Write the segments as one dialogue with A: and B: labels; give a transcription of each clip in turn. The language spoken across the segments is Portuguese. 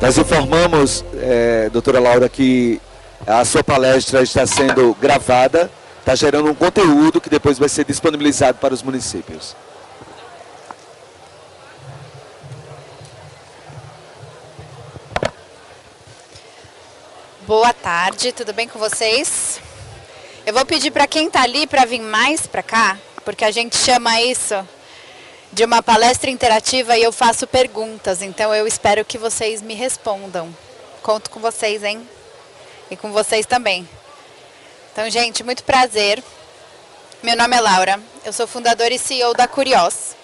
A: Nós informamos, doutora Laura, que a sua palestra está sendo gravada, está gerando um conteúdo que depois vai ser disponibilizado para os municípios.
B: Boa tarde, tudo bem com vocês? Eu vou pedir para quem está ali para vir mais para cá, porque a gente chama isso de uma palestra interativa e eu faço perguntas, então eu espero que vocês me respondam. Conto com vocês, hein? E com vocês também. Então, gente, muito prazer. Meu nome é Laura, eu sou fundadora e CEO da Curiós,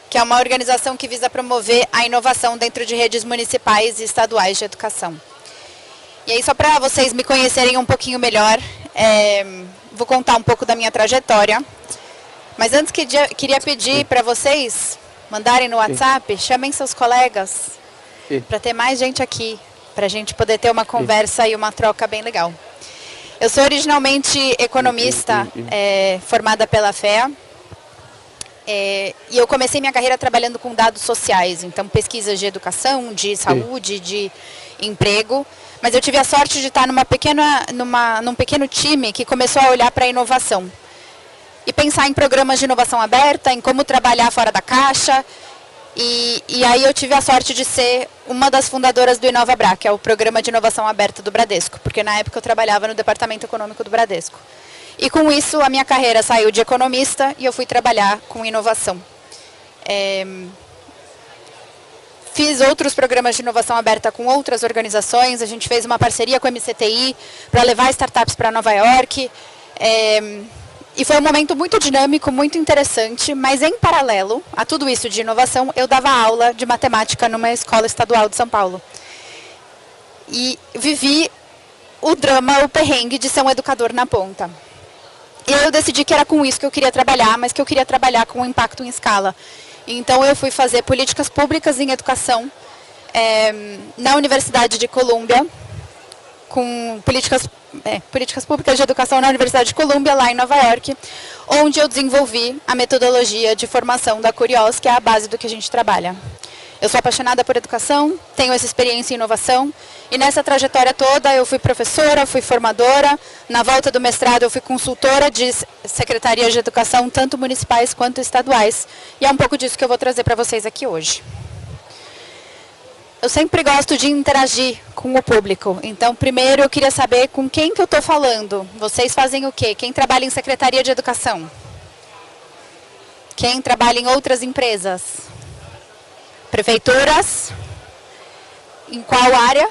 B: que é uma organização que visa promover a inovação dentro de redes municipais e estaduais de educação. E aí, só para vocês me conhecerem um pouquinho melhor, vou contar um pouco da minha trajetória. Mas antes queria pedir para vocês mandarem no WhatsApp, chamem seus colegas, para ter mais gente aqui, para a gente poder ter uma conversa e uma troca bem legal. Eu sou originalmente economista, formada pela FEA, e eu comecei minha carreira trabalhando com dados sociais, então pesquisas de educação, de saúde, de emprego. Mas eu tive a sorte de estar num pequeno time que começou a olhar para a inovação. E pensar em programas de inovação aberta, em como trabalhar fora da caixa. E aí eu tive a sorte de ser uma das fundadoras do InovaBrá, que é o programa de inovação aberta do Bradesco, porque na época eu trabalhava no departamento econômico do Bradesco. E com isso a minha carreira saiu de economista e eu fui trabalhar com inovação. Fiz outros programas de inovação aberta com outras organizações, a gente fez uma parceria com a MCTI para levar startups para Nova York. E foi um momento muito dinâmico, muito interessante, mas em paralelo a tudo isso de inovação, eu dava aula de matemática numa escola estadual de São Paulo. E vivi o drama, o perrengue de ser um educador na ponta. E eu decidi que era com isso que eu queria trabalhar, mas que eu queria trabalhar com um impacto em escala. Então eu fui fazer políticas públicas em educação na Universidade de Colômbia, com políticas públicas de educação na Universidade de Colômbia, lá em Nova York, onde eu desenvolvi a metodologia de formação da Curiós, que é a base do que a gente trabalha. Eu sou apaixonada por educação, tenho essa experiência em inovação, e nessa trajetória toda eu fui professora, fui formadora, na volta do mestrado eu fui consultora de secretarias de educação, tanto municipais quanto estaduais, e é um pouco disso que eu vou trazer para vocês aqui hoje. Eu sempre gosto de interagir com o público, então primeiro eu queria saber com quem que eu estou falando. Vocês fazem o quê? Quem trabalha em secretaria de educação? Quem trabalha em outras empresas? Prefeituras? Em qual área?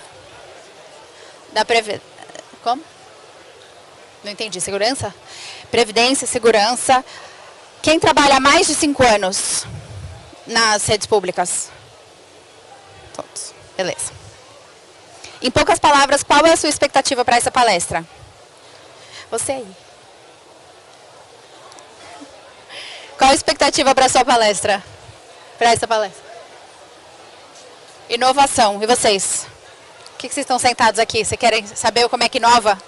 B: Como? Não entendi. Segurança? Previdência, segurança. Quem trabalha há mais de 5 anos nas redes públicas? Todos. Beleza. Em poucas palavras, qual é a sua expectativa para essa palestra? Você aí. Qual a expectativa para a sua palestra? Para essa palestra? Inovação. E vocês? O que vocês estão sentados aqui? Vocês querem saber como é que inova?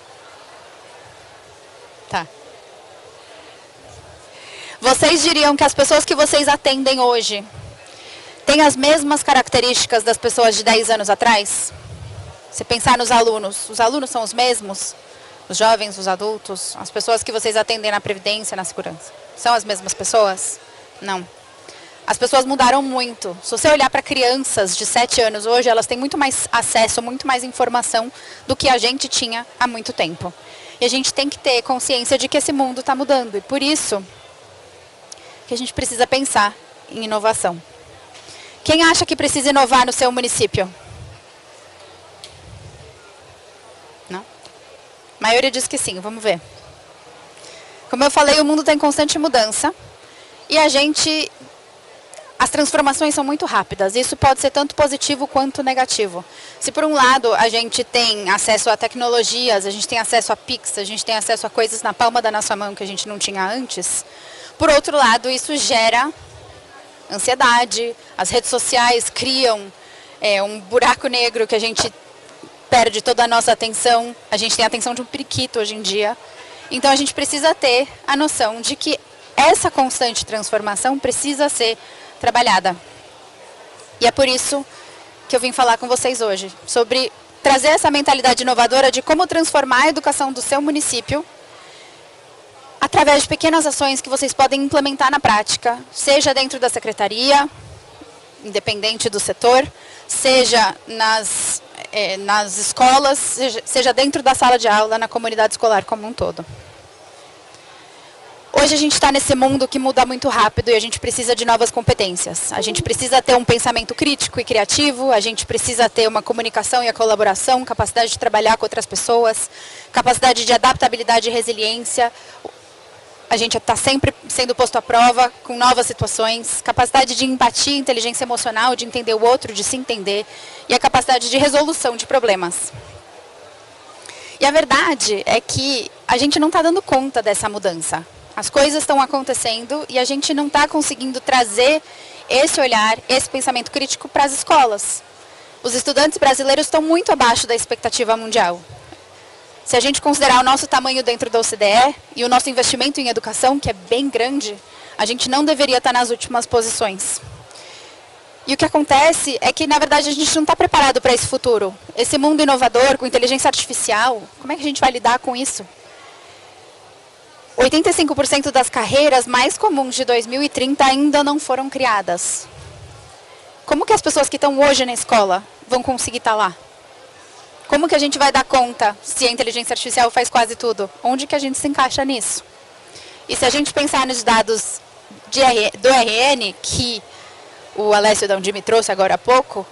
B: Tá. Vocês diriam que as pessoas que vocês atendem hoje têm as mesmas características das pessoas de 10 anos atrás? Se pensar nos alunos, os alunos são os mesmos? Os jovens, os adultos, as pessoas que vocês atendem na Previdência, na Segurança, são as mesmas pessoas? Não. As pessoas mudaram muito. Se você olhar para crianças de 7 anos hoje, elas têm muito mais acesso, muito mais informação do que a gente tinha há muito tempo. E a gente tem que ter consciência de que esse mundo está mudando. E por isso que a gente precisa pensar em inovação. Quem acha que precisa inovar no seu município? Não? A maioria diz que sim, vamos ver. Como eu falei, o mundo está em constante mudança. E as transformações são muito rápidas. Isso pode ser tanto positivo quanto negativo. Se por um lado a gente tem acesso a tecnologias, a gente tem acesso a Pix, a gente tem acesso a coisas na palma da nossa mão que a gente não tinha antes, por outro lado isso gera ansiedade, as redes sociais criam um buraco negro que a gente perde toda a nossa atenção, a gente tem a atenção de um periquito hoje em dia. Então a gente precisa ter a noção de que essa constante transformação precisa ser trabalhada. E é por isso que eu vim falar com vocês hoje, sobre trazer essa mentalidade inovadora de como transformar a educação do seu município através de pequenas ações que vocês podem implementar na prática, seja dentro da secretaria, independente do setor, seja nas escolas, seja dentro da sala de aula, na comunidade escolar como um todo. Hoje a gente está nesse mundo que muda muito rápido e a gente precisa de novas competências. A gente precisa ter um pensamento crítico e criativo, a gente precisa ter uma comunicação e a colaboração, capacidade de trabalhar com outras pessoas, capacidade de adaptabilidade e resiliência. A gente está sempre sendo posto à prova com novas situações, capacidade de empatia, inteligência emocional, de entender o outro, de se entender, e a capacidade de resolução de problemas. E a verdade é que a gente não está dando conta dessa mudança. As coisas estão acontecendo e a gente não está conseguindo trazer esse olhar, esse pensamento crítico para as escolas. Os estudantes brasileiros estão muito abaixo da expectativa mundial. Se a gente considerar o nosso tamanho dentro da OCDE e o nosso investimento em educação, que é bem grande, a gente não deveria estar nas últimas posições. E o que acontece é que, na verdade, a gente não está preparado para esse futuro. Esse mundo inovador, com inteligência artificial, como é que a gente vai lidar com isso? 85% das carreiras mais comuns de 2030 ainda não foram criadas. Como que as pessoas que estão hoje na escola vão conseguir estar lá? Como que a gente vai dar conta se a inteligência artificial faz quase tudo? Onde que a gente se encaixa nisso? E se a gente pensar nos dados do RN, que o Alessio Dandi me trouxe agora há pouco,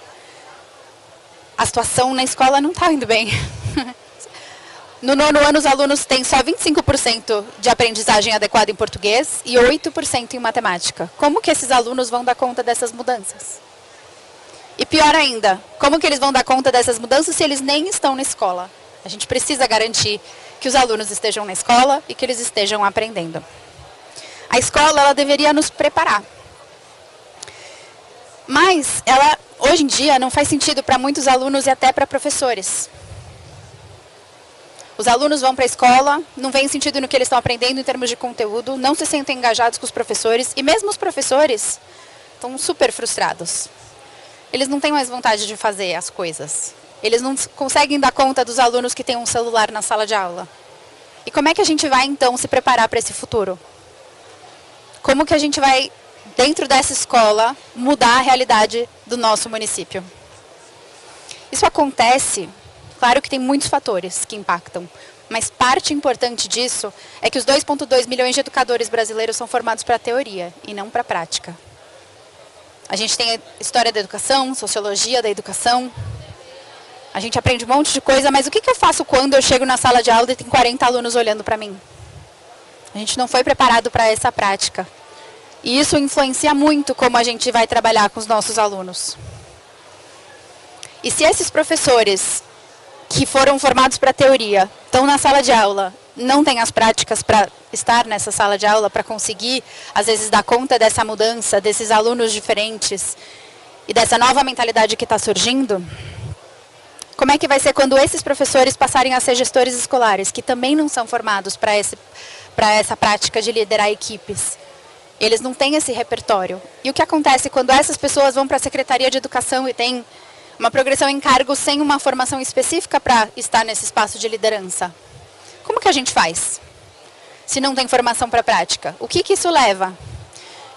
B: a situação na escola não está indo bem. No 9º ano, os alunos têm só 25% de aprendizagem adequada em português e 8% em matemática. Como que esses alunos vão dar conta dessas mudanças? E pior ainda, como que eles vão dar conta dessas mudanças se eles nem estão na escola? A gente precisa garantir que os alunos estejam na escola e que eles estejam aprendendo. A escola, ela deveria nos preparar. Mas, hoje em dia, não faz sentido para muitos alunos e até para professores. Os alunos vão para a escola, não veem sentido no que eles estão aprendendo em termos de conteúdo, não se sentem engajados com os professores, e mesmo os professores estão super frustrados. Eles não têm mais vontade de fazer as coisas. Eles não conseguem dar conta dos alunos que têm um celular na sala de aula. E como é que a gente vai, então, se preparar para esse futuro? Como que a gente vai, dentro dessa escola, mudar a realidade do nosso município? Isso acontece, claro que tem muitos fatores que impactam, mas parte importante disso é que os 2,2 milhões de educadores brasileiros são formados para a teoria e não para a prática. A gente tem a história da educação, sociologia da educação. A gente aprende um monte de coisa, mas o que eu faço quando eu chego na sala de aula e tem 40 alunos olhando para mim? A gente não foi preparado para essa prática. E isso influencia muito como a gente vai trabalhar com os nossos alunos. E se esses professores que foram formados para a teoria estão na sala de aula, não têm as práticas para estar nessa sala de aula, para conseguir, às vezes, dar conta dessa mudança, desses alunos diferentes e dessa nova mentalidade que está surgindo, como é que vai ser quando esses professores passarem a ser gestores escolares, que também não são formados para essa prática de liderar equipes? Eles não têm esse repertório. E o que acontece quando essas pessoas vão para a Secretaria de Educação e têm uma progressão em cargo sem uma formação específica para estar nesse espaço de liderança? Como que a gente faz, se não tem formação para a prática? O que isso leva?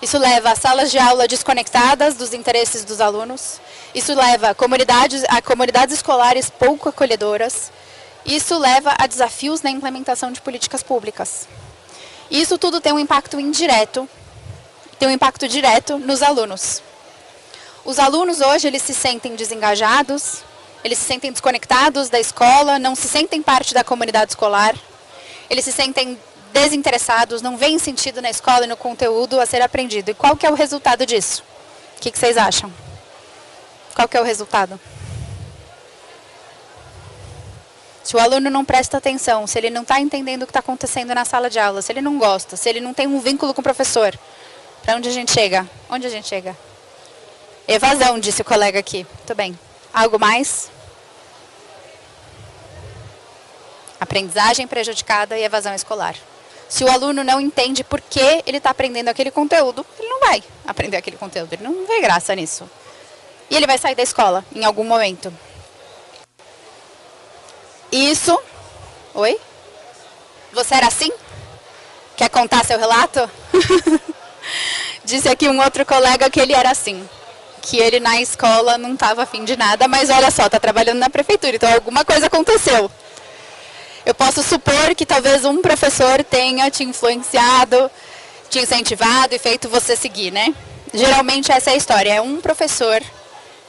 B: Isso leva a salas de aula desconectadas dos interesses dos alunos. Isso leva a comunidades escolares pouco acolhedoras. Isso leva a desafios na implementação de políticas públicas. E isso tudo tem um impacto indireto, tem um impacto direto nos alunos. Os alunos hoje, eles se sentem desengajados, eles se sentem desconectados da escola, não se sentem parte da comunidade escolar, eles se sentem desinteressados, não veem sentido na escola e no conteúdo a ser aprendido. E qual que é o resultado disso? O que vocês acham? Qual que é o resultado? Se o aluno não presta atenção, se ele não está entendendo o que está acontecendo na sala de aula, se ele não gosta, se ele não tem um vínculo com o professor, para onde a gente chega? Onde a gente chega? Evasão, disse o colega aqui. Muito bem. Algo mais? Aprendizagem prejudicada e evasão escolar. Se o aluno não entende por que ele está aprendendo aquele conteúdo, ele não vai aprender aquele conteúdo, ele não vê graça nisso. e ele vai sair da escola em algum momento. Isso... Oi? Você era assim? Quer contar seu relato? Disse aqui um outro colega que ele era assim. Que ele na escola não estava afim de nada, mas olha só, está trabalhando na prefeitura, então alguma coisa aconteceu. Eu posso supor que talvez um professor tenha te influenciado, te incentivado e feito você seguir, né? Geralmente essa é a história, é um professor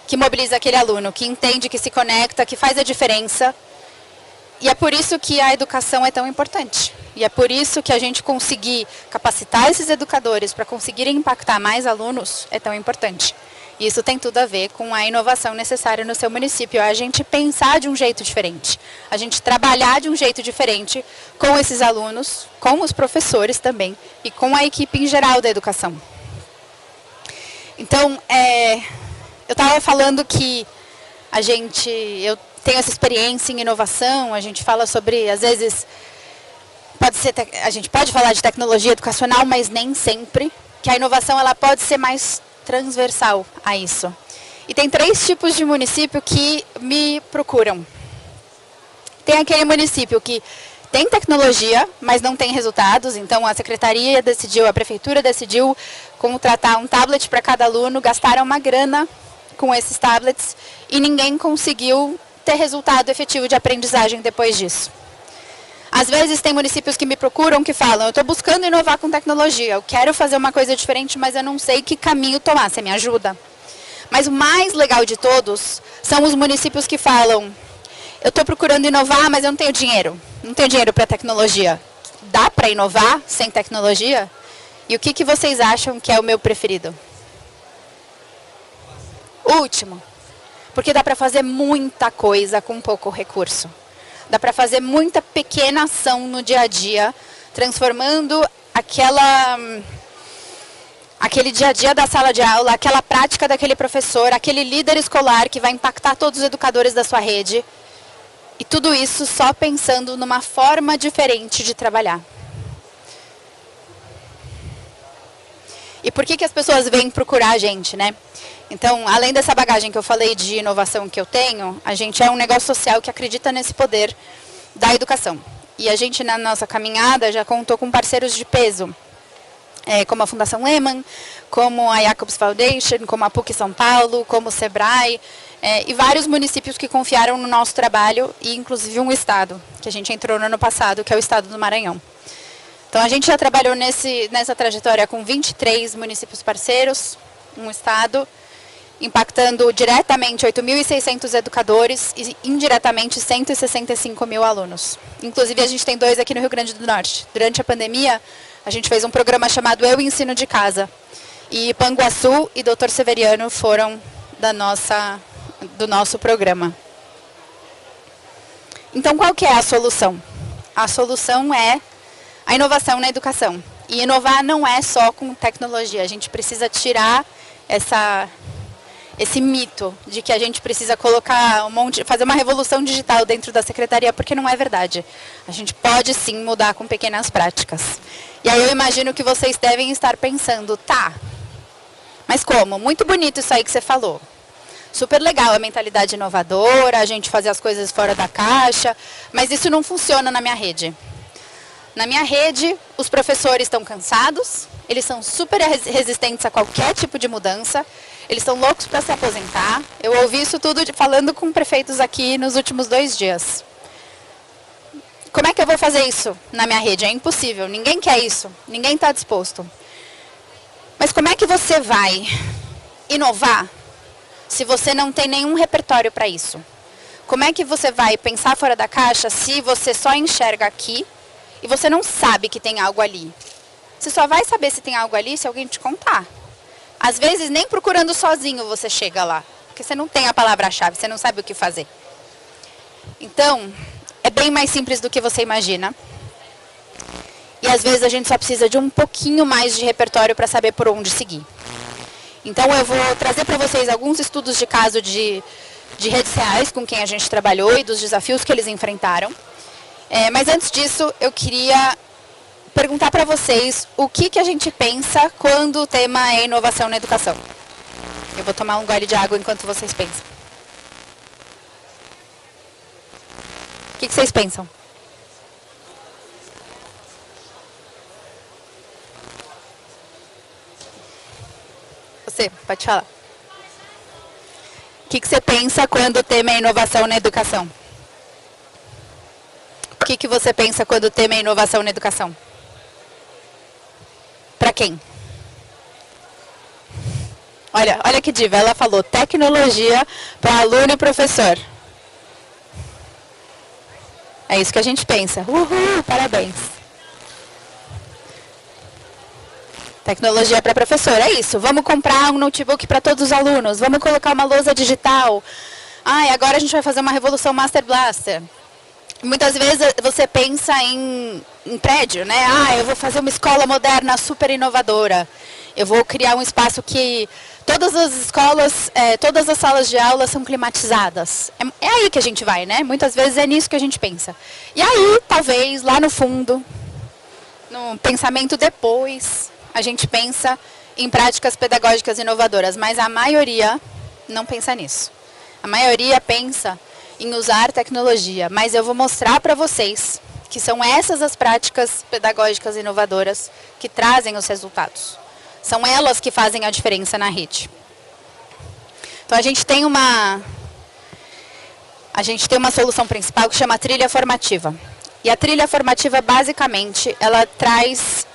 B: que mobiliza aquele aluno, que entende, que se conecta, que faz a diferença. E é por isso que a educação é tão importante. E é por isso que a gente conseguir capacitar esses educadores para conseguirem impactar mais alunos é tão importante. E isso tem tudo a ver com a inovação necessária no seu município, a gente pensar de um jeito diferente, a gente trabalhar de um jeito diferente com esses alunos, com os professores também e com a equipe em geral da educação. Então, eu estava falando que eu tenho essa experiência em inovação, a gente fala sobre, às vezes, a gente pode falar de tecnologia educacional, mas nem sempre, que a inovação ela pode ser mais transversal a isso. E tem 3 tipos de município que me procuram. Tem aquele município que tem tecnologia, mas não tem resultados, então a secretaria decidiu, a prefeitura decidiu contratar um tablet para cada aluno, gastaram uma grana com esses tablets e ninguém conseguiu ter resultado efetivo de aprendizagem depois disso. Às vezes tem municípios que me procuram que falam, eu estou buscando inovar com tecnologia, eu quero fazer uma coisa diferente, mas eu não sei que caminho tomar, você me ajuda? Mas o mais legal de todos são os municípios que falam, eu estou procurando inovar, mas eu não tenho dinheiro para tecnologia. Dá para inovar sem tecnologia? E o que vocês acham que é o meu preferido? O último, porque dá para fazer muita coisa com pouco recurso. Dá para fazer muita pequena ação no dia a dia, transformando aquele dia a dia da sala de aula, aquela prática daquele professor, aquele líder escolar que vai impactar todos os educadores da sua rede. E tudo isso só pensando numa forma diferente de trabalhar. E por que as pessoas vêm procurar a gente, né? Então, além dessa bagagem que eu falei de inovação que eu tenho, a gente é um negócio social que acredita nesse poder da educação. E a gente, na nossa caminhada, já contou com parceiros de peso, como a Fundação Lehman, como a Jacobs Foundation, como a PUC São Paulo, como o Sebrae, e vários municípios que confiaram no nosso trabalho, e inclusive um estado, que a gente entrou no ano passado, que é o estado do Maranhão. Então, a gente já trabalhou nessa trajetória com 23 municípios parceiros, um estado, impactando diretamente 8.600 educadores e indiretamente 165 mil alunos. Inclusive, a gente tem 2 aqui no Rio Grande do Norte. Durante a pandemia, a gente fez um programa chamado Eu Ensino de Casa. E Panguaçu e Dr. Severiano foram do nosso programa. Então, qual que é a solução? A solução é a inovação na educação. E inovar não é só com tecnologia. A gente precisa tirar esse mito de que a gente precisa colocar fazer uma revolução digital dentro da secretaria, porque não é verdade. A gente pode sim mudar com pequenas práticas. E aí eu imagino que vocês devem estar pensando, tá, mas como? Muito bonito isso aí que você falou. Super legal a mentalidade inovadora, a gente fazer as coisas fora da caixa, mas isso não funciona na minha rede. Na minha rede, os professores estão cansados, eles são super resistentes a qualquer tipo de mudança, eles estão loucos para se aposentar. Eu ouvi isso tudo falando com prefeitos aqui nos últimos 2 dias. Como é que eu vou fazer isso na minha rede? É impossível, ninguém quer isso, ninguém está disposto. Mas como é que você vai inovar se você não tem nenhum repertório para isso? Como é que você vai pensar fora da caixa se você só enxerga aqui e você não sabe que tem algo ali? Você só vai saber se tem algo ali se alguém te contar. Às vezes, nem procurando sozinho você chega lá, porque você não tem a palavra-chave, você não sabe o que fazer. Então, é bem mais simples do que você imagina. E às vezes a gente só precisa de um pouquinho mais de repertório para saber por onde seguir. Então, eu vou trazer para vocês alguns estudos de caso de redes reais com quem a gente trabalhou e dos desafios que eles enfrentaram. Mas antes disso, eu queria perguntar para vocês o que a gente pensa quando o tema é inovação na educação. Eu vou tomar um gole de água enquanto vocês pensam. O que vocês pensam? Você, pode falar. O que você pensa quando o tema é inovação na educação? O que você pensa quando o tema é inovação na educação? Para quem? Olha que diva, ela falou tecnologia para aluno e professor. É isso que a gente pensa. Uhul, parabéns. Tecnologia para professor, é isso. Vamos comprar um notebook para todos os alunos. Vamos colocar uma lousa digital. Agora a gente vai fazer uma revolução Master Blaster. Muitas vezes você pensa em prédio, né? Eu vou fazer uma escola moderna super inovadora. Eu vou criar um espaço que todas as escolas, todas as salas de aula são climatizadas. É aí que a gente vai, né? Muitas vezes é nisso que a gente pensa. E aí, talvez, lá no fundo, no pensamento depois, a gente pensa em práticas pedagógicas inovadoras. Mas a maioria não pensa nisso. A maioria pensa em usar tecnologia. Mas eu vou mostrar para vocês que são essas as práticas pedagógicas inovadoras que trazem os resultados. São elas que fazem a diferença na rede. Então a gente tem uma solução principal que chama trilha formativa. E a trilha formativa, basicamente, ela traz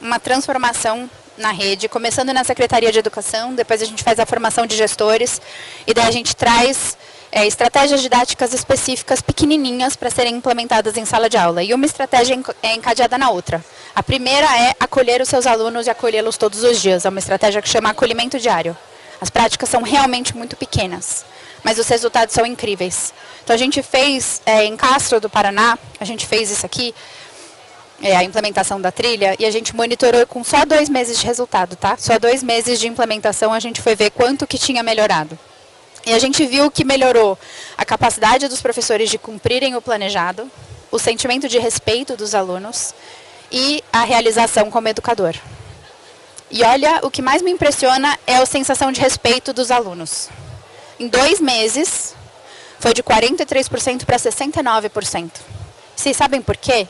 B: uma transformação na rede, começando na Secretaria de Educação, depois a gente faz a formação de gestores, e daí a gente traz estratégias didáticas específicas pequenininhas para serem implementadas em sala de aula. E uma estratégia é encadeada na outra. A primeira é acolher os seus alunos e acolhê-los todos os dias. É uma estratégia que chama acolhimento diário. As práticas são realmente muito pequenas, mas os resultados são incríveis. Então a gente fez, em Castro do Paraná, a gente fez isso aqui, a implementação da trilha, e a gente monitorou com só 2 meses de resultado, tá? Só 2 meses de implementação a gente foi ver quanto que tinha melhorado. E a gente viu que melhorou a capacidade dos professores de cumprirem o planejado, o sentimento de respeito dos alunos e a realização como educador. E olha, o que mais me impressiona é a sensação de respeito dos alunos. Em 2 meses, foi de 43% para 69%. Vocês sabem por quê?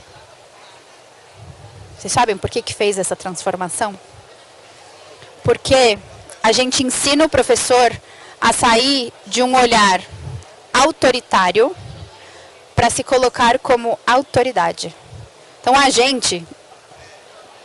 B: Vocês sabem por que fez essa transformação? Porque a gente ensina o professor a sair de um olhar autoritário para se colocar como autoridade. Então a gente,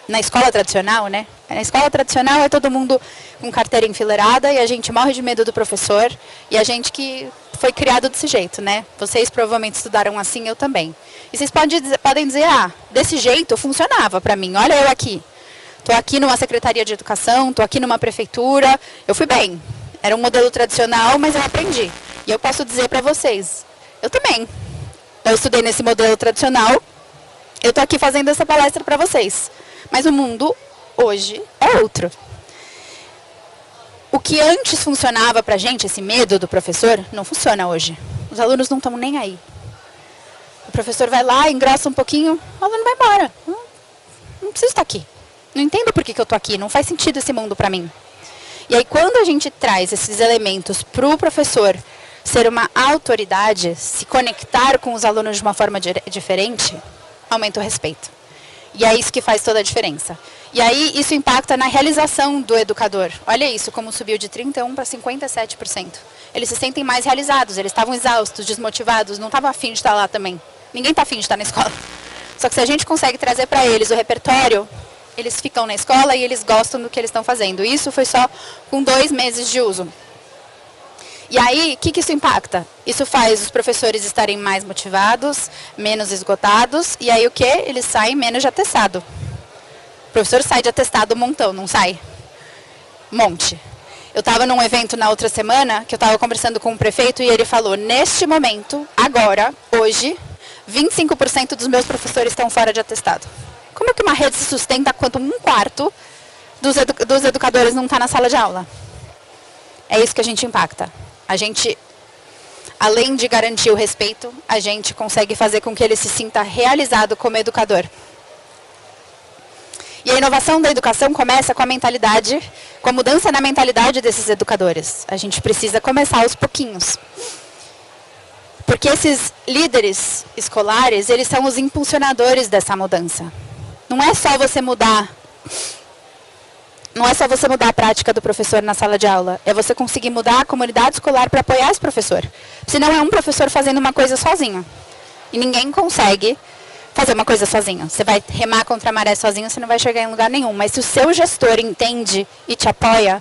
B: na escola tradicional, né? Na escola tradicional é todo mundo com carteira enfileirada e a gente morre de medo do professor e a gente que foi criado desse jeito, né? Vocês provavelmente estudaram assim, eu também. E vocês podem dizer, desse jeito funcionava para mim, olha eu aqui. Estou aqui numa secretaria de educação, estou aqui numa prefeitura, eu fui bem. Era um modelo tradicional, mas eu aprendi. E eu posso dizer para vocês, eu também. Eu estudei nesse modelo tradicional, eu estou aqui fazendo essa palestra para vocês. Mas o mundo, hoje, é outro. O que antes funcionava para a gente, esse medo do professor, não funciona hoje. Os alunos não estão nem aí. O professor vai lá, engrossa um pouquinho, o aluno vai embora. Não preciso estar aqui. Não entendo por que eu estou aqui, não faz sentido esse mundo para mim. E aí, quando a gente traz esses elementos para o professor ser uma autoridade, se conectar com os alunos de uma forma diferente, aumenta o respeito. E é isso que faz toda a diferença. E aí, isso impacta na realização do educador. Olha isso, como subiu de 31% para 57%. Eles se sentem mais realizados, eles estavam exaustos, desmotivados, não estavam afim de estar lá também. Ninguém está afim de estar na escola. Só que se a gente consegue trazer para eles o repertório, eles ficam na escola e eles gostam do que eles estão fazendo. Isso foi só com 2 meses de uso. E aí, o que isso impacta? Isso faz os professores estarem mais motivados, menos esgotados, e aí o que? Eles saem menos de atestado. O professor sai de atestado um montão, não sai? Monte. Eu estava num evento na outra semana, que eu estava conversando com o prefeito, e ele falou, neste momento, agora, hoje, 25% dos meus professores estão fora de atestado. Como é que uma rede se sustenta quando 1/4 dos educadores não está na sala de aula? É isso que a gente impacta. A gente, além de garantir o respeito, a gente consegue fazer com que ele se sinta realizado como educador. E a inovação da educação começa com a mentalidade, com a mudança na mentalidade desses educadores. A gente precisa começar aos pouquinhos. Porque esses líderes escolares, eles são os impulsionadores dessa mudança. Não é só você mudar a prática do professor na sala de aula. É você conseguir mudar a comunidade escolar para apoiar esse professor. Senão é um professor fazendo uma coisa sozinho. E ninguém consegue fazer uma coisa sozinho. Você vai remar contra a maré sozinho, você não vai chegar em lugar nenhum. Mas se o seu gestor entende e te apoia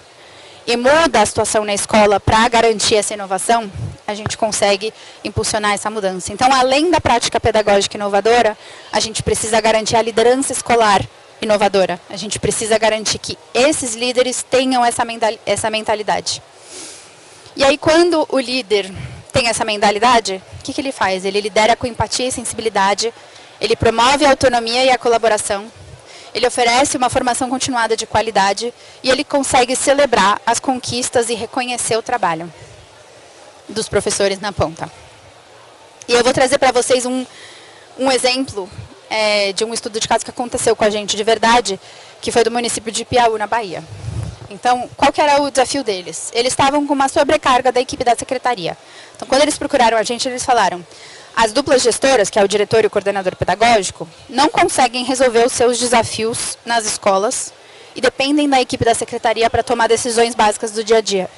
B: e muda a situação na escola para garantir essa inovação, a gente consegue impulsionar essa mudança. Então, além da prática pedagógica inovadora, a gente precisa garantir a liderança escolar inovadora. A gente precisa garantir que esses líderes tenham essa mentalidade. E aí, quando o líder tem essa mentalidade, o que ele faz? Ele lidera com empatia e sensibilidade, ele promove a autonomia e a colaboração, ele oferece uma formação continuada de qualidade e ele consegue celebrar as conquistas e reconhecer o trabalho dos professores na ponta. E eu vou trazer para vocês um exemplo de um estudo de caso que aconteceu com a gente de verdade, que foi do município de Piauí, na Bahia. Então, qual que era o desafio deles? Eles estavam com uma sobrecarga da equipe da secretaria. Então, quando eles procuraram a gente, eles falaram: as duplas gestoras, que é o diretor e o coordenador pedagógico, não conseguem resolver os seus desafios nas escolas e dependem da equipe da secretaria para tomar decisões básicas do dia a dia.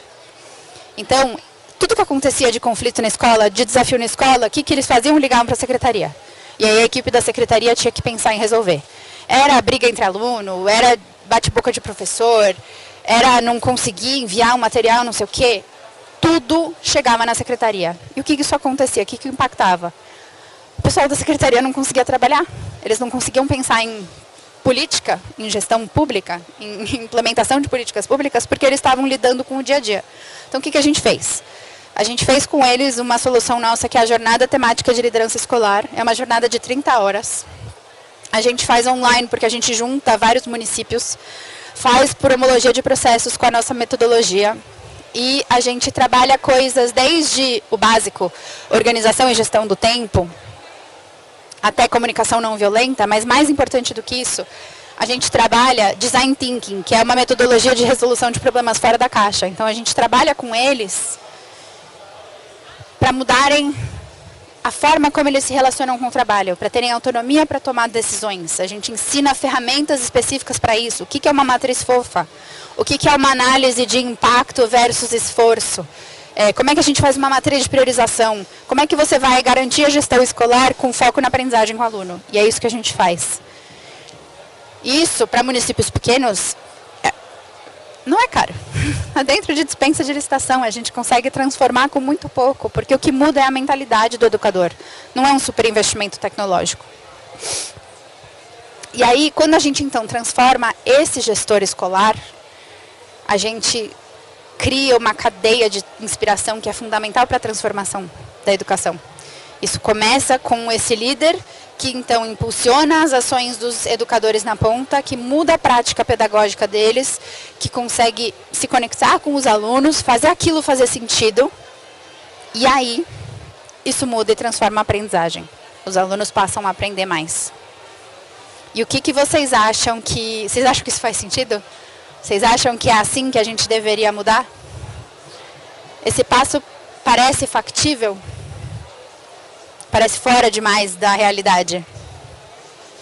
B: Então, tudo que acontecia de conflito na escola, de desafio na escola, o que eles faziam? Ligavam para a secretaria. E aí a equipe da secretaria tinha que pensar em resolver. Era briga entre aluno, era bate-boca de professor, era não conseguir enviar um material, não sei o quê. Tudo chegava na secretaria. E o que isso acontecia? O que impactava? O pessoal da secretaria não conseguia trabalhar. Eles não conseguiam pensar em política, em gestão pública, em implementação de políticas públicas, porque eles estavam lidando com o dia a dia. Então, o que a gente fez? A gente fez com eles uma solução nossa, que é a Jornada Temática de Liderança Escolar. É uma jornada de 30 horas. A gente faz online, porque a gente junta vários municípios, faz por homologia de processos com a nossa metodologia. E a gente trabalha coisas desde o básico, organização e gestão do tempo, até comunicação não violenta, mas mais importante do que isso, a gente trabalha design thinking, que é uma metodologia de resolução de problemas fora da caixa. Então a gente trabalha com eles para mudarem a forma como eles se relacionam com o trabalho, para terem autonomia para tomar decisões. A gente ensina ferramentas específicas para isso. O que é uma matriz fofa? O que é uma análise de impacto versus esforço? Como é que a gente faz uma matriz de priorização? Como é que você vai garantir a gestão escolar com foco na aprendizagem com o aluno? E é isso que a gente faz. Isso, para municípios pequenos, não é caro. Dentro de dispensa de licitação, a gente consegue transformar com muito pouco, porque o que muda é a mentalidade do educador. Não é um super investimento tecnológico. E aí, quando a gente, então, transforma esse gestor escolar, a gente cria uma cadeia de inspiração que é fundamental para a transformação da educação. Isso começa com esse líder que, então, impulsiona as ações dos educadores na ponta, que muda a prática pedagógica deles, que consegue se conectar com os alunos, fazer aquilo fazer sentido. E aí, isso muda e transforma a aprendizagem. Os alunos passam a aprender mais. E o que vocês acham que... Vocês acham que isso faz sentido? Vocês acham que é assim que a gente deveria mudar? Esse passo parece factível? Parece fora demais da realidade?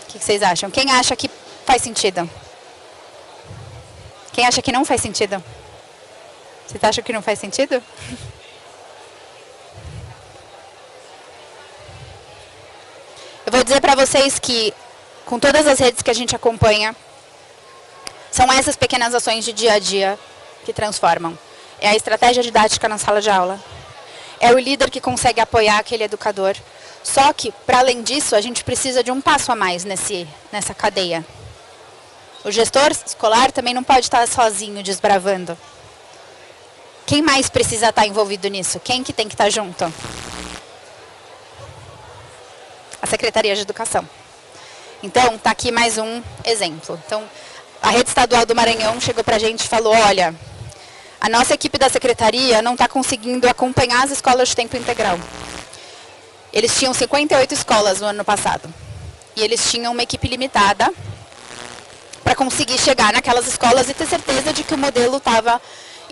B: O que vocês acham? Quem acha que faz sentido? Quem acha que não faz sentido? Vocês acham que não faz sentido? Eu vou dizer para vocês que, com todas as redes que a gente acompanha, são essas pequenas ações de dia a dia que transformam. É a estratégia didática na sala de aula. É o líder que consegue apoiar aquele educador. Só que, para além disso, a gente precisa de um passo a mais nessa cadeia. O gestor escolar também não pode estar sozinho, desbravando. Quem mais precisa estar envolvido nisso? Quem que tem que estar junto? A Secretaria de Educação. Então, está aqui mais um exemplo. Então, a Rede Estadual do Maranhão chegou para a gente e falou: olha, a nossa equipe da Secretaria não está conseguindo acompanhar as escolas de tempo integral. Eles tinham 58 escolas no ano passado. E eles tinham uma equipe limitada para conseguir chegar naquelas escolas e ter certeza de que o modelo estava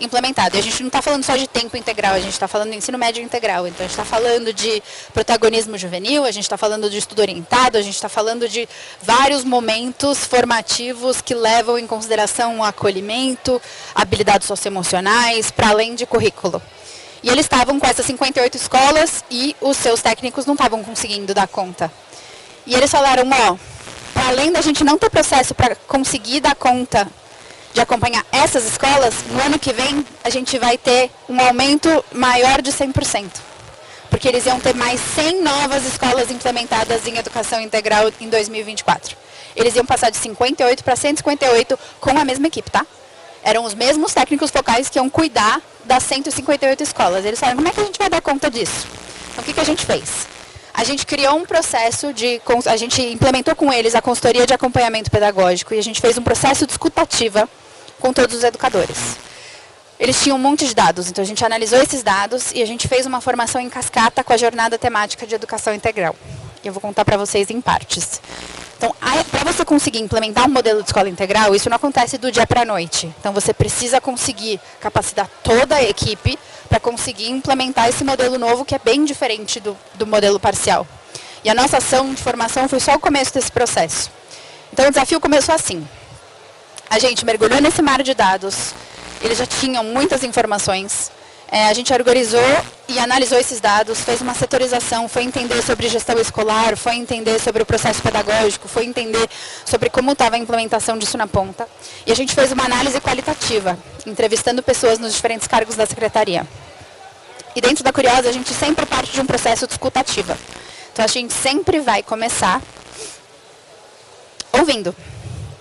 B: implementado. E a gente não está falando só de tempo integral, a gente está falando de ensino médio integral. Então, a gente está falando de protagonismo juvenil, a gente está falando de estudo orientado, a gente está falando de vários momentos formativos que levam em consideração o acolhimento, habilidades socioemocionais, para além de currículo. E eles estavam com essas 58 escolas e os seus técnicos não estavam conseguindo dar conta. E eles falaram, ó, para além da gente não ter processo para conseguir dar conta de acompanhar essas escolas, no ano que vem a gente vai ter um aumento maior de 100%. Porque eles iam ter mais 100 novas escolas implementadas em educação integral em 2024. Eles iam passar de 58 para 158 com a mesma equipe, tá? Eram os mesmos técnicos focais que iam cuidar das 158 escolas. Eles falaram, como é que a gente vai dar conta disso? Então, o que a gente fez? A gente criou um processo a gente implementou com eles a consultoria de acompanhamento pedagógico e a gente fez um processo de escutativa com todos os educadores. Eles tinham um monte de dados, então a gente analisou esses dados e a gente fez uma formação em cascata com a jornada temática de educação integral. Eu vou contar para vocês em partes. Então, para você conseguir implementar um modelo de escola integral, isso não acontece do dia para a noite. Então, você precisa conseguir capacitar toda a equipe para conseguir implementar esse modelo novo, que é bem diferente do modelo parcial. E a nossa ação de formação foi só o começo desse processo. Então, o desafio começou assim. A gente mergulhou nesse mar de dados, eles já tinham muitas informações. A gente organizou e analisou esses dados, fez uma setorização, foi entender sobre gestão escolar, foi entender sobre o processo pedagógico, foi entender sobre como estava a implementação disso na ponta. E a gente fez uma análise qualitativa, entrevistando pessoas nos diferentes cargos da secretaria. E dentro da Curiosa, a gente sempre parte de um processo de escutativa. Então, a gente sempre vai começar ouvindo,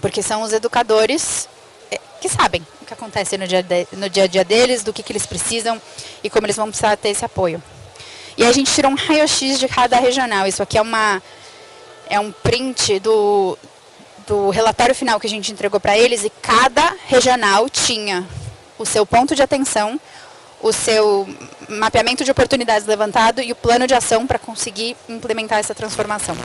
B: porque são os educadores que sabem o que acontece no dia a dia deles, do que eles precisam e como eles vão precisar ter esse apoio. E aí a gente tirou um raio-x de cada regional. Isso aqui é um print do relatório final que a gente entregou para eles e cada regional tinha o seu ponto de atenção, o seu mapeamento de oportunidades levantado e o plano de ação para conseguir implementar essa transformação.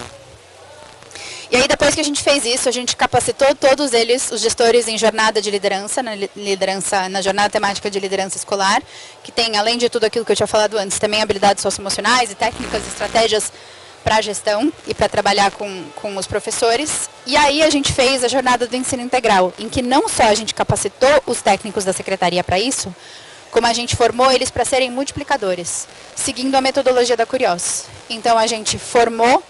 B: E aí, depois que a gente fez isso, a gente capacitou todos eles, os gestores, em jornada de liderança, na jornada temática de liderança escolar, que tem, além de tudo aquilo que eu tinha falado antes, também habilidades socioemocionais e técnicas e estratégias para a gestão e para trabalhar com os professores. E aí a gente fez a jornada do ensino integral, em que não só a gente capacitou os técnicos da secretaria para isso, como a gente formou eles para serem multiplicadores, seguindo a metodologia da Curios. Então, a gente formou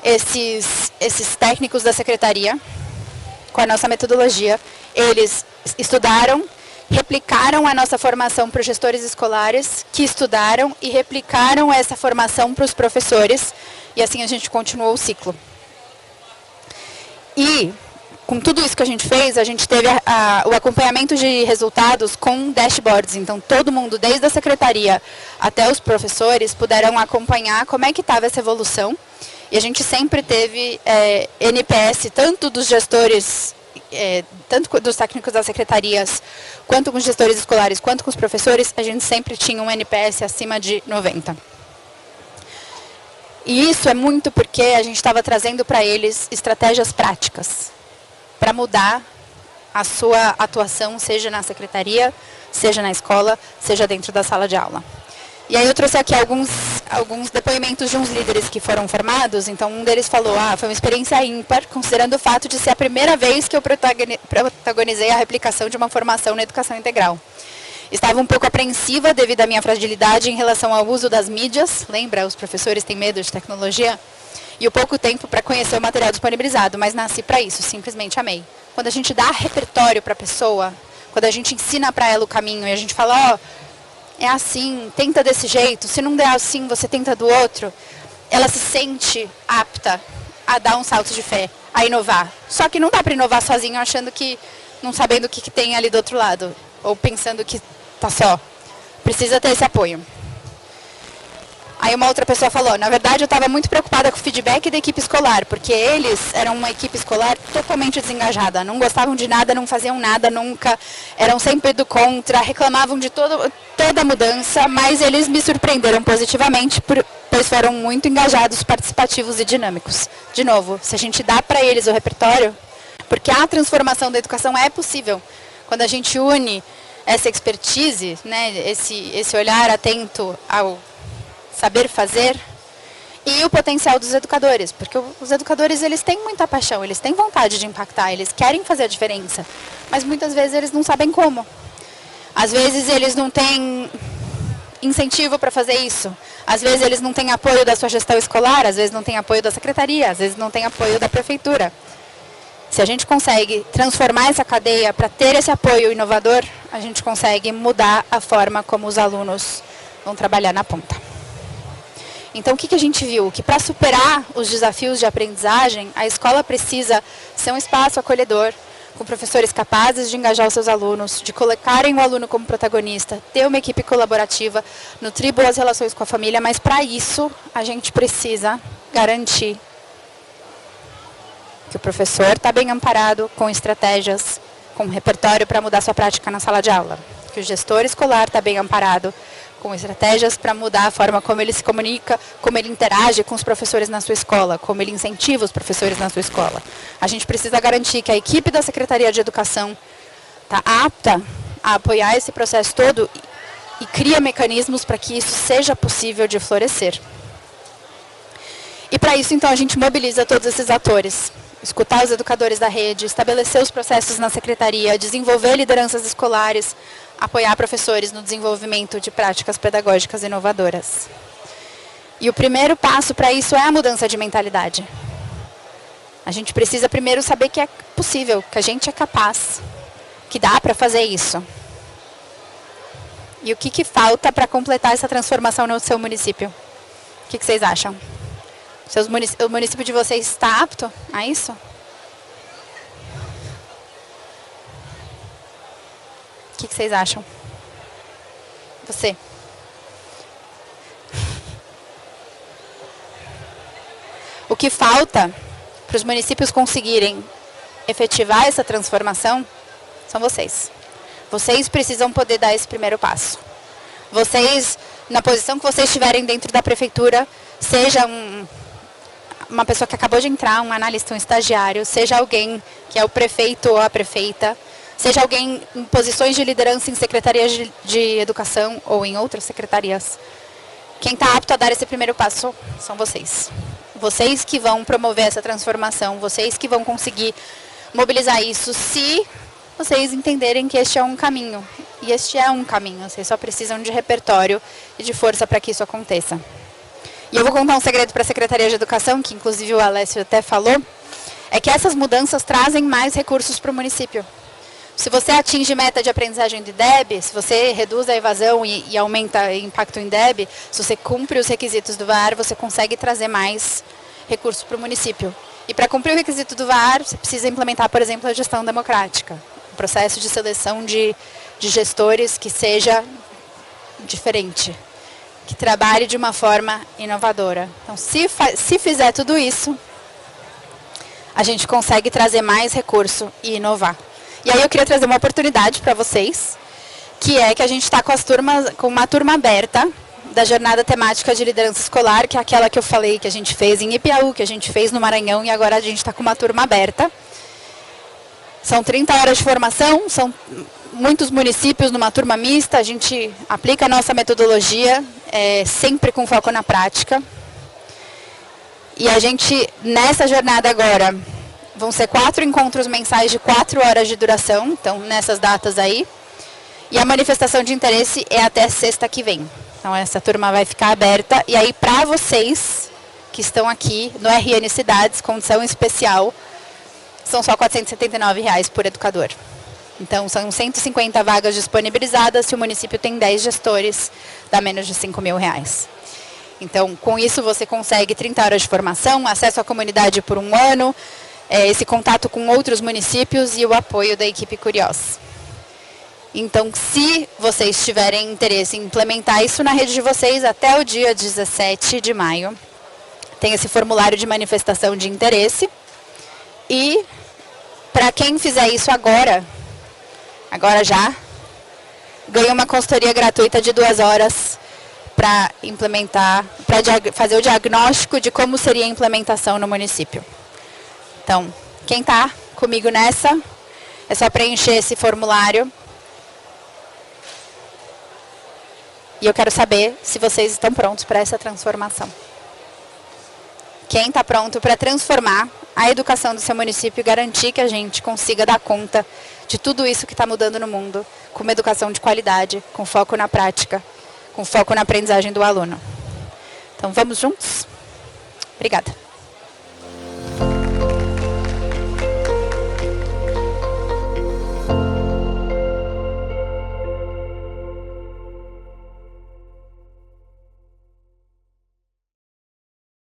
B: esses técnicos da secretaria com a nossa metodologia. Eles estudaram, replicaram a nossa formação para os gestores escolares, que estudaram e replicaram essa formação para os professores, e assim a gente continuou o ciclo. E, com tudo isso que a gente fez, a gente teve o acompanhamento de resultados com dashboards. Então, todo mundo, desde a secretaria até os professores, puderam acompanhar como é que estava essa evolução. E a gente sempre teve NPS, tanto dos gestores, tanto dos técnicos das secretarias, quanto com os gestores escolares, quanto com os professores, a gente sempre tinha um NPS acima de 90. E isso é muito porque a gente estava trazendo para eles estratégias práticas para mudar a sua atuação, seja na secretaria, seja na escola, seja dentro da sala de aula. E aí eu trouxe aqui alguns depoimentos de uns líderes que foram formados. Então, um deles falou, foi uma experiência ímpar, considerando o fato de ser a primeira vez que eu protagonizei a replicação de uma formação na educação integral. Estava um pouco apreensiva devido à minha fragilidade em relação ao uso das mídias. Lembra, os professores têm medo de tecnologia? E o pouco tempo para conhecer o material disponibilizado, mas nasci para isso, simplesmente amei. Quando a gente dá repertório para a pessoa, quando a gente ensina para ela o caminho e a gente fala, é assim, tenta desse jeito, se não der assim, você tenta do outro, ela se sente apta a dar um salto de fé, a inovar. Só que não dá para inovar sozinho, achando que, não sabendo o que tem ali do outro lado, ou pensando que tá só. Precisa ter esse apoio. Aí uma outra pessoa falou, na verdade eu estava muito preocupada com o feedback da equipe escolar, porque eles eram uma equipe escolar totalmente desengajada, não gostavam de nada, não faziam nada nunca, eram sempre do contra, reclamavam de toda a mudança, mas eles me surpreenderam positivamente, pois foram muito engajados, participativos e dinâmicos. De novo, se a gente dá para eles o repertório, Porque a transformação da educação é possível. Quando a gente une essa expertise, né, esse olhar atento ao saber fazer, e o potencial dos educadores, porque os educadores, eles têm muita paixão, eles têm vontade de impactar, eles querem fazer a diferença, mas muitas vezes eles não sabem como. Às vezes eles não têm incentivo para fazer isso, às vezes eles não têm apoio da sua gestão escolar, às vezes não têm apoio da secretaria, às vezes não têm apoio da prefeitura. Se a gente consegue transformar essa cadeia para ter esse apoio inovador, a gente consegue mudar a forma como os alunos vão trabalhar na ponta. Então, o que a gente viu? Que para superar os desafios de aprendizagem, a escola precisa ser um espaço acolhedor, com professores capazes de engajar os seus alunos, de colocarem o aluno como protagonista, ter uma equipe colaborativa, nutrir boas relações com a família, mas para isso a gente precisa garantir que o professor está bem amparado com estratégias, com repertório para mudar sua prática na sala de aula, que o gestor escolar está bem amparado com estratégias para mudar a forma como ele se comunica, como ele interage com os professores na sua escola, como ele incentiva os professores na sua escola. A gente precisa garantir que a equipe da Secretaria de Educação está apta a apoiar esse processo todo e cria mecanismos para que isso seja possível de florescer. E para isso, então, a gente mobiliza todos esses atores. Escutar os educadores da rede, estabelecer os processos na secretaria, desenvolver lideranças escolares, apoiar professores no desenvolvimento de práticas pedagógicas inovadoras. E o primeiro passo para isso é a mudança de mentalidade. A gente precisa primeiro saber que é possível, que a gente é capaz, que dá para fazer isso. E o que falta para completar essa transformação no seu município? O que vocês acham? O município de vocês está apto a isso? O que vocês acham? Você? O que falta para os municípios conseguirem efetivar essa transformação são vocês. Vocês precisam poder dar esse primeiro passo. Vocês, na posição que vocês estiverem dentro da prefeitura, seja uma pessoa que acabou de entrar, um analista, um estagiário, seja alguém que é o prefeito ou a prefeita, seja alguém em posições de liderança em secretarias de educação ou em outras secretarias. Quem está apto a dar esse primeiro passo são vocês. Vocês que vão promover essa transformação, vocês que vão conseguir mobilizar isso, se vocês entenderem que este é um caminho. E este é um caminho, vocês só precisam de repertório e de força para que isso aconteça. E eu vou contar um segredo para a Secretaria de Educação, que inclusive o Alessio até falou, é que essas mudanças trazem mais recursos para o município. Se você atinge meta de aprendizagem de DEB, se você reduz a evasão e aumenta o impacto em DEB, se você cumpre os requisitos do VAR, você consegue trazer mais recursos para o município. E para cumprir o requisito do VAR, você precisa implementar, por exemplo, a gestão democrática. Um processo de seleção de gestores que seja diferente, que trabalhe de uma forma inovadora. Então, se fizer tudo isso, a gente consegue trazer mais recurso e inovar. E aí eu queria trazer uma oportunidade para vocês, que é que a gente está com uma turma aberta da jornada temática de liderança escolar, que é aquela que eu falei que a gente fez em Ipiaú, que a gente fez no Maranhão, e agora a gente está com uma turma aberta. São 30 horas de formação, são muitos municípios numa turma mista, a gente aplica a nossa metodologia, sempre com foco na prática. E a gente, nessa jornada agora, vão ser 4 encontros mensais de 4 horas de duração, então nessas datas aí. E a manifestação de interesse é até sexta que vem. Então essa turma vai ficar aberta. E aí para vocês que estão aqui no RN Cidades, condição especial, são só R$ 479 por educador. Então são 150 vagas disponibilizadas, se o município tem 10 gestores, dá menos de R$ 5.000. Então com isso você consegue 30 horas de formação, acesso à comunidade por 1 ano, esse contato com outros municípios e o apoio da equipe Curiós. Então, se vocês tiverem interesse em implementar isso na rede de vocês, até o dia 17 de maio, tem esse formulário de manifestação de interesse. E, para quem fizer isso agora já, ganha uma consultoria gratuita de 2 horas para implementar, para fazer o diagnóstico de como seria a implementação no município. Então, quem está comigo nessa. É só preencher esse formulário. E eu quero saber se vocês estão prontos para essa transformação. Quem está pronto para transformar a educação do seu município e garantir que a gente consiga dar conta de tudo isso que está mudando no mundo, com uma educação de qualidade, com foco na prática, com foco na aprendizagem do aluno. Então, vamos juntos? Obrigada.